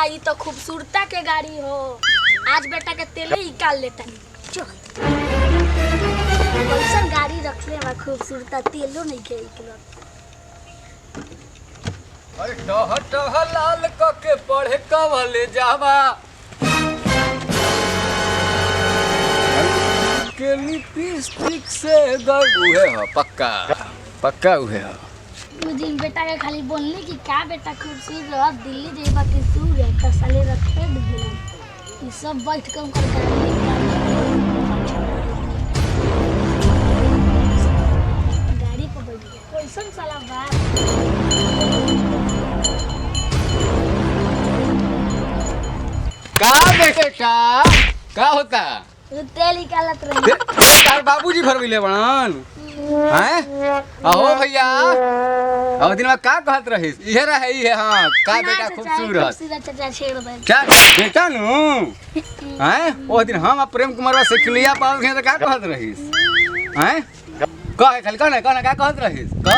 ये तो खूबसूरता के गाड़ी हो। आज बेटा के तेल ही निकाल लेता नहीं। कैसा गाड़ी रख ले खूबसूरता तेलो नहीं के अरे टह लाल के पढ़े कवले जावा के लिपस्टिक से उहे हो पक्का उहे हो। मुझे बेटा के खाली बोलने की क्या बेटा खूबसूरत रह दिल्ली जेबा के सूर है कसले रखे दिला ये सब बैठ कर गाड़ी पर बैठ गया कैसन साला बाप का बेटा का होता तेल निकालत रहे तार बाबूजी भरविले बनन हैं अहो भैया अब दिन में का कहत रहिस इहे रहे इहे हां का बेटा खूबसूरत चाचा छेड़ दे क्या बेटा नु हैं ओ दिन हम प्रेम कुमारवा से खिलिया पाल के का कहत रहिस हैं का खाली का कहत रहिस का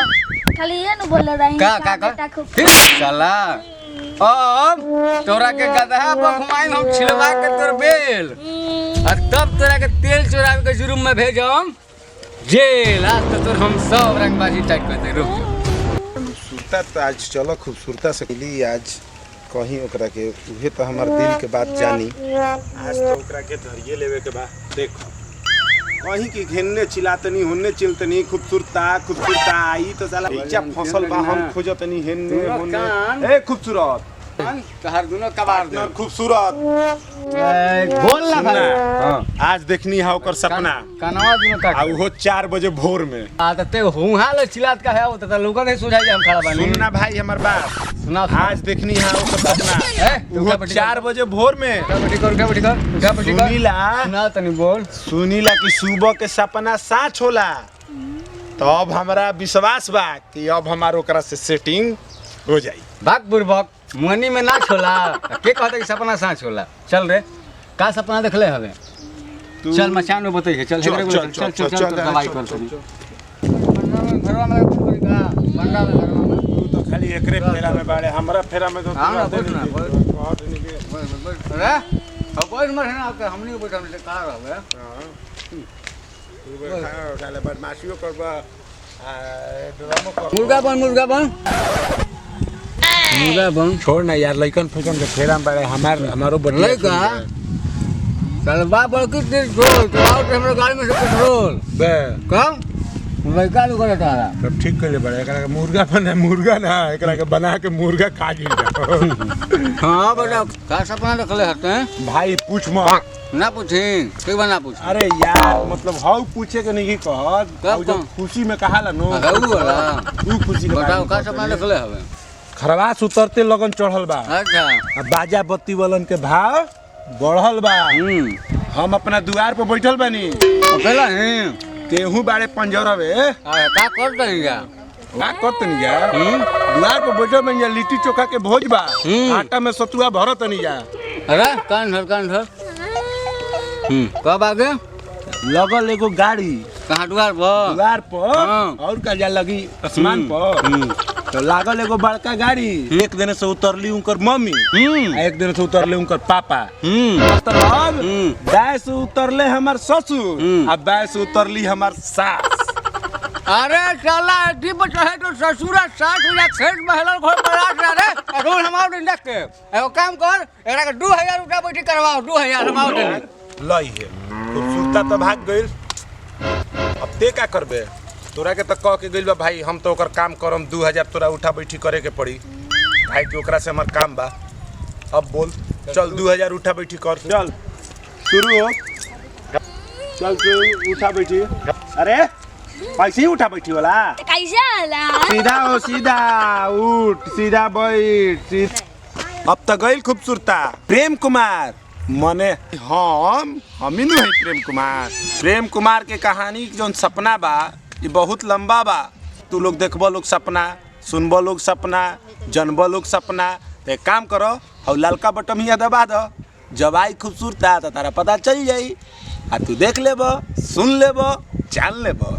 खाली ये न बोल रही का बेटा खूब साला अब तोरा के गधा पर घुमाइन हम छिलवा के तोर बेल और तब तोरा के तेल चोरावे के जुर्म में भेजम जेल। आज तो तोर हम सब रंगबाजी टाइप कर दे रुक खूबसूरता तो आज चलो खूबसूरता से मिली आज कहीं ओकरा के उहे तो हमार दिल के बात जानी आज तो ओकरा के धरिए लेवे के बा देखो कहीं की घेनने चिल्लातनी होने चिलतनी खूबसूरता आई तो साला इच्छा फसल बा हम खोजतनी हेनने होने ए खूबसूरत तहर दोनों कबार दे खूबसूरत बोल ना भाई हां आज देखनी है ओकर सपना कनवा दोनों का आ वो 4 बजे भोर में आ त ते हुहा ले चिल्लात का है वो त लोगन नहीं सुझाई हम खड़ा बानी सुनना भाई हमर बात सुना आज देखनी है ओकर सपना वो 4 बजे भोर में उठा बटी कर सुनीला सुना तनी बोल सुनीला कि सुबह के सपना सच होला तो अब हमरा विश्वास बा कि अब हमार ओकरा से सेटिंग हो जाई भाग बुरबक मनी में ना छोला के कहता कि सपना सांच होला चल रे का सपना देखले हवे चल मचान में बताइए चल चल दवाई कर घरवा में कोई का बंदा में घरवा में तू तो खाली एकरे फेरा में बाड़े हमरा फेरा में तो हां ना अरे अब कोई मर है ना आपके हमनी को बैठा का रहबे तू बैठा डाले बदमाशियो करबा ड्रामा कर मुर्गा बन छोड़ ना यार लइकन फइकन के फेरा में बाड़े हमारो बढ़िया लइका चल बा बड़की पेट्रोल चलाओ तो हमरा गाड़ी में से पेट्रोल बे कम लइका लोग तारा सब ठीक कर ले बड़े एकरा के मुर्गा ना एकरा के बना के मुर्गा खा ली हां बेटा का सपना देखले हते भाई पूछ मत ना पूछी कोई बना पूछ अरे यार मतलब हाउ पूछे के नहीं कहत जब खुशी में कहाला नो हऊ वाला तू खुशी के बताओ का सपना देखले हवे खरवास उतरते लगन चढ़ल बा अच्छा आ बाजा बत्ती वालन के भाव बढ़ल बा हम अपना दुआर पे बैठल बानी अकेला है तेहू बाड़े पंजरवे का कर देगा का करतनी जा दुआर पे बैठल बानी लिट्टी चोखा के भोज बा आटा में सतुआ भरतनी जा अरे कान धर कब आगे लगल एगो गाड़ी कहाँ दुआर पर और का जा लगी आसमान पर तो लागल एगो बड़का गाड़ी एक दिन से उतरली उनकर मम्मी एक दिन से उतरले उनकर पापा मतलब दाय से उतरले हमार ससुर आ बाय से उतरली हमार सास अरे चला डी पर चढ़े तो ससुरा सास या खेत महल घर बड़ा रे रोज हमार दिन देख के एगो काम कर एकरा के 2000 रुपया बैठी करवाओ 2000 हमार दिन लई है खूबसूरता तो भाग गइल अब ते का करबे तोरा के तो कह के गइल बा भाई हम तो ओकर काम करम 2000 तोरा उठा बैठी करे के पड़ी भाई के ओकरा से हमर काम बा अब बोल चल 2000 उठा बैठी कर चल शुरू हो चल तू उठा बैठी अरे पैसे ही उठा बैठी वाला कैसे होला सीधा हो सीधा उठ सीधा बैठ अब तो गइल खूबसूरता प्रेम कुमार मने हम ही नहीं प्रेम कुमार के कहानी जो सपना बा ये बहुत लंबा बा तू लोग देखबो लोग सपना सुनबो लोग सपना जनबो लोग सपना तो एक काम करो और ललका बटन ही दबा दो जब आई खूबसूरता तो तारा पता चल जाई आ तू देख लेबो सुन लेबो जान लेबो